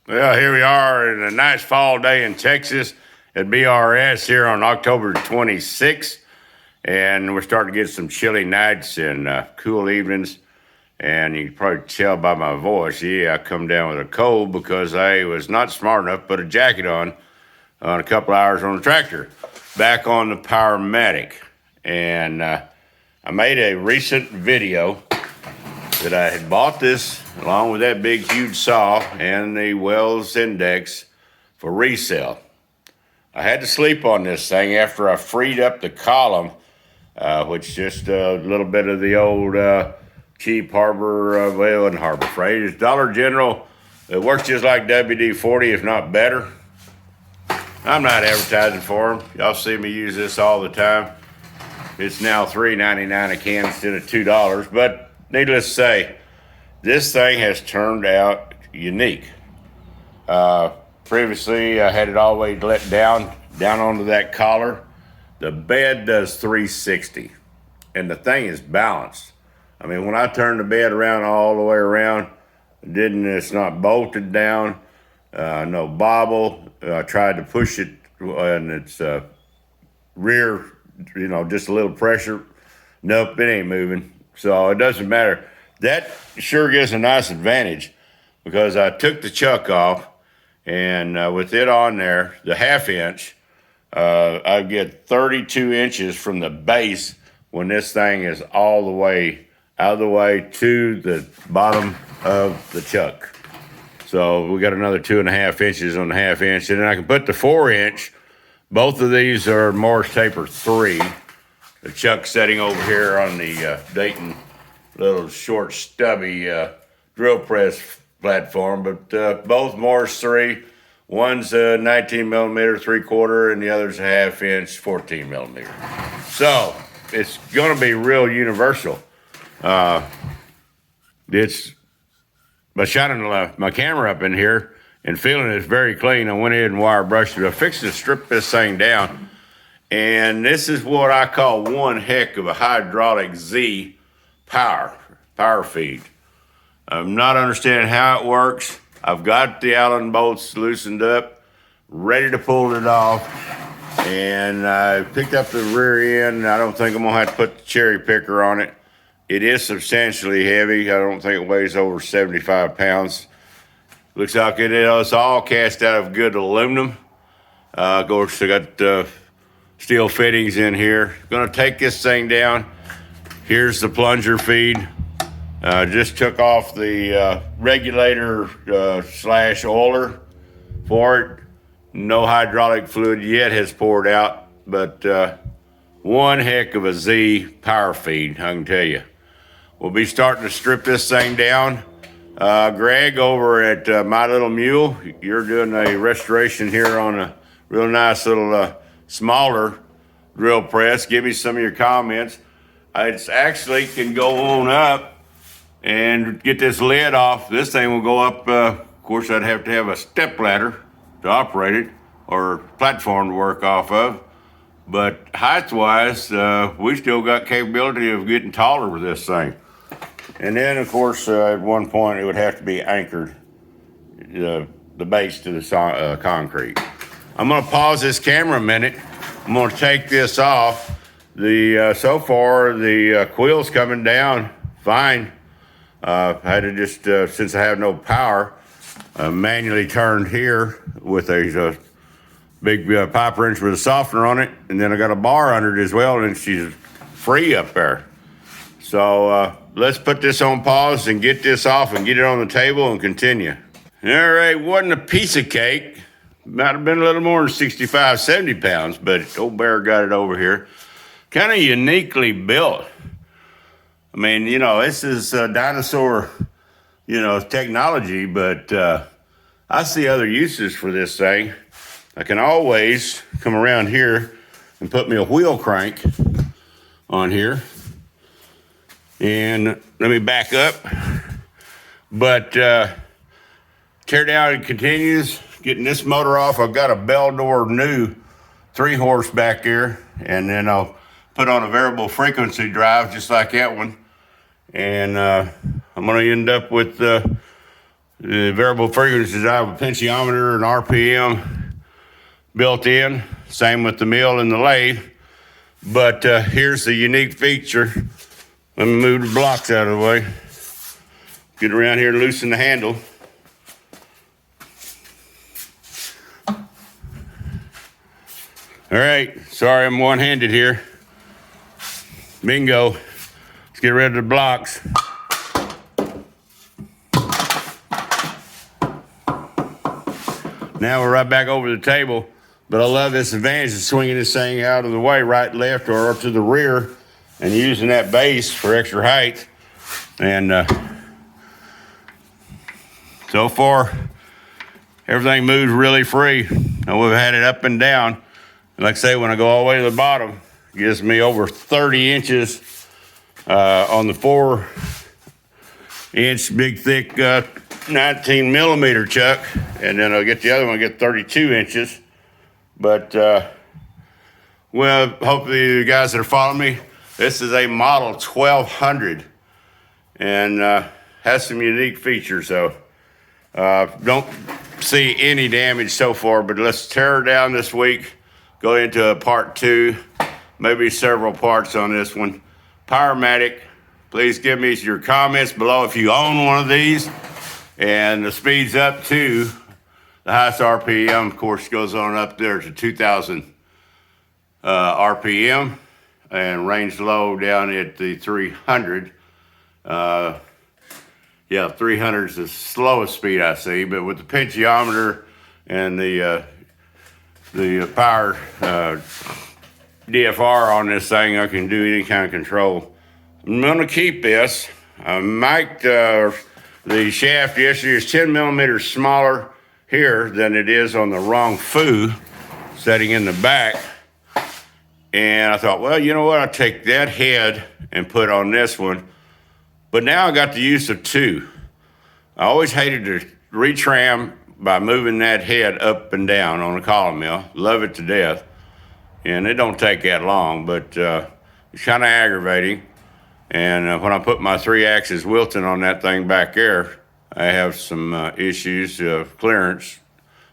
Well, here we are in a nice fall day in Texas at BRS here on October 26th. And we're starting to get some chilly nights and cool evenings. And you can probably tell by my voice, I come down with a cold because I was not smart enough to put a jacket on a couple hours on the tractor. Back on the Powermatic. And I made a recent video that I had bought this along with that big huge saw and the Wells Index for resale. I had to sleep on this thing after I freed up the column, which just a little bit of the old cheap Harbor, and Harbor Freight. It's Dollar General. It works just like WD-40, if not better. I'm not advertising for them. Y'all see me use this all the time. It's now $3.99 a can instead of $2, but needless to say, this thing has turned out unique. Previously, I had it always let down onto that collar. The bed does 360, and the thing is balanced. I mean, when I turn the bed around all the way around, it's not bolted down, no bobble. I tried to push it, and it's rear, just a little pressure. Nope, it ain't moving. So it doesn't matter. That sure gives a nice advantage because I took the chuck off, and with it on there, the half inch, I get 32 inches from the base when this thing is all the way out of the way to the bottom of the chuck. So we got another 2.5 inches on the half inch, and then I can put the 4 inch. Both of these are Morse Taper 3. The chuck setting over here on the Dayton little short stubby drill press platform, but both Morse 3. One's a 19 millimeter 3/4 and the other's a half inch 14 millimeter. So it's going to be real universal. It's by shining my camera up in here and feeling it's very clean. I went in and wire brushed it. I fixed to strip this thing down. And this is what I call one heck of a hydraulic Z power feed. I'm not understanding how it works. I've got the Allen bolts loosened up, ready to pull it off. And I picked up the rear end. I don't think I'm gonna have to put the cherry picker on it. It is substantially heavy. I don't think it weighs over 75 pounds. Looks like it's all cast out of good aluminum. Of course, I got steel fittings in here. Gonna take this thing down. Here's the plunger feed. Just took off the regulator slash oiler for it. No hydraulic fluid yet has poured out, but one heck of a Z power feed, I can tell you. We'll be starting to strip this thing down. Greg over at My Little Mule, you're doing a restoration here on a real nice little smaller drill press. Give me some of your comments. It's actually can go on up and get this lid off. This thing will go up. Of course, I'd have to have a step ladder to operate it or platform to work off of. But height-wise, we still got capability of getting taller with this thing. And then, of course, at one point, it would have to be anchored, the base to the concrete. I'm going to pause this camera a minute. I'm going to take this off. So far, the quill's coming down fine. I had to just, since I have no power, manually turned here with a big pipe wrench with a softener on it. And then I got a bar under it as well, and she's free up there. So let's put this on pause and get this off and get it on the table and continue. All right, wasn't a piece of cake. Might have been a little more than 65, 70 pounds, but old Bear got it over here. Kind of uniquely built. I mean, this is dinosaur, technology, but I see other uses for this thing. I can always come around here and put me a wheel crank on here. And let me back up. But tear down continues. Getting this motor off. I've got a Beldor new 3-horse back here, and then I'll put on a variable frequency drive just like that one. And I'm going to end up with The variable frequencies, I have a pinchiometer and RPM built in. Same with the mill and the lathe. But here's the unique feature. Let me move the blocks out of the way. Get around here and loosen the handle. All right, sorry I'm one-handed here. Bingo. Let's get rid of the blocks. Now we're right back over the table, but I love this advantage of swinging this thing out of the way, right, left, or up to the rear, and using that base for extra height. And so far, everything moves really free. Now we've had it up and down. Like I say, when I go all the way to the bottom, it gives me over 30 inches on the 4-inch big thick 19 millimeter chuck, and then I'll get the other one, get 32 inches. But well, hopefully the guys that are following me, this is a model 1200 and has some unique features. So don't see any damage so far, but let's tear her down this week. Go into a part 2, maybe several parts on this one. Powermatic, please give me your comments below if you own one of these. And the speed's up to, the highest RPM, of course, goes on up there to 2,000 RPM. And range low down at the 300. Yeah, 300 is the slowest speed I see, but with the pinchiometer and the power DFR on this thing, I can do any kind of control. I'm gonna keep this. I mic'd the shaft yesterday. Is 10 millimeters smaller here than it is on the wrong foo setting in the back. And I thought, well, you know what? I'll take that head and put on this one. But now I got the use of 2. I always hated to retram by moving that head up and down on a column mill. Love it to death. And it don't take that long, but it's kind of aggravating. And when I put my 3-axis Wilton on that thing back there, I have some issues of clearance.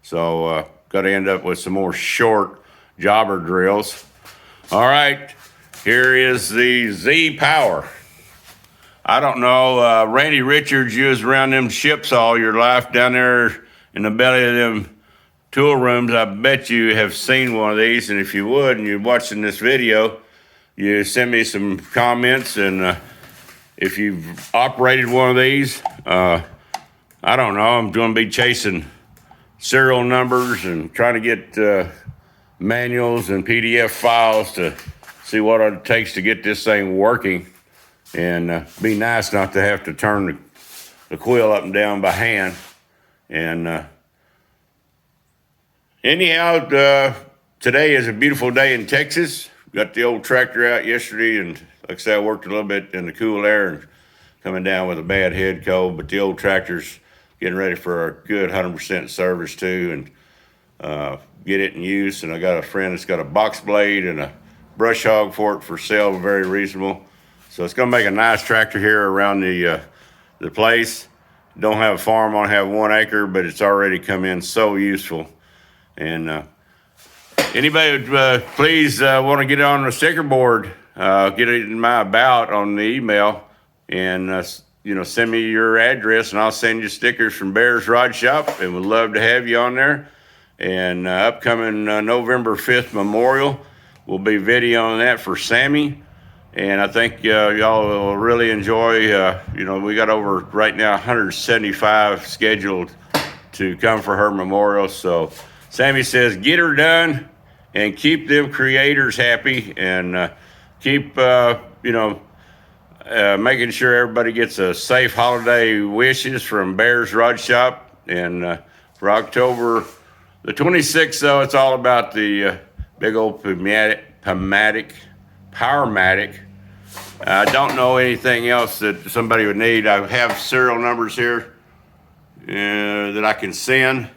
So got to end up with some more short jobber drills. All right, here is the Z Power. I don't know, Randy Richards, you was around them ships all your life down there in the belly of them tool rooms. I bet you have seen one of these, and if you would, and you're watching this video, you send me some comments, and if you've operated one of these, I don't know, I'm going to be chasing serial numbers and trying to get manuals and PDF files to see what it takes to get this thing working, and be nice not to have to turn the quill up and down by hand. And anyhow, today is a beautiful day in Texas. Got the old tractor out yesterday, and like I said, I worked a little bit in the cool air and coming down with a bad head cold, but the old tractor's getting ready for a good 100% service too, and get it in use. And I got a friend that's got a box blade and a brush hog for it for sale, very reasonable. So it's gonna make a nice tractor here around the place. Don't have a farm, I have 1 acre, but it's already come in so useful. And anybody would please want to get on the sticker board, get it in my about on the email, and send me your address, and I'll send you stickers from Bear's Rod Shop, and would love to have you on there. And upcoming November 5th Memorial, we'll be videoing that for Sammy. And I think y'all will really enjoy, we got over right now 175 scheduled to come for her memorial. So Sammy says, get her done and keep them creators happy, and keep, making sure everybody gets a safe holiday wishes from Bear's Rod Shop. And for October the 26th, though, it's all about the big old Powermatic. I don't know anything else that somebody would need. I have serial numbers here that I can send,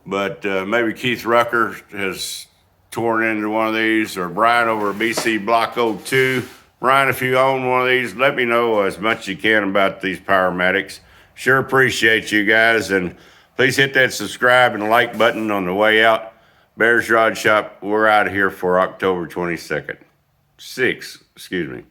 but maybe Keith Rucker has torn into one of these, or Brian over at BC Block 02. Brian, if you own one of these, let me know as much as you can about these Powermatics. Sure appreciate you guys, and please hit that subscribe and like button on the way out. Bears Rod Shop, we're out of here for October 22nd. 6, excuse me.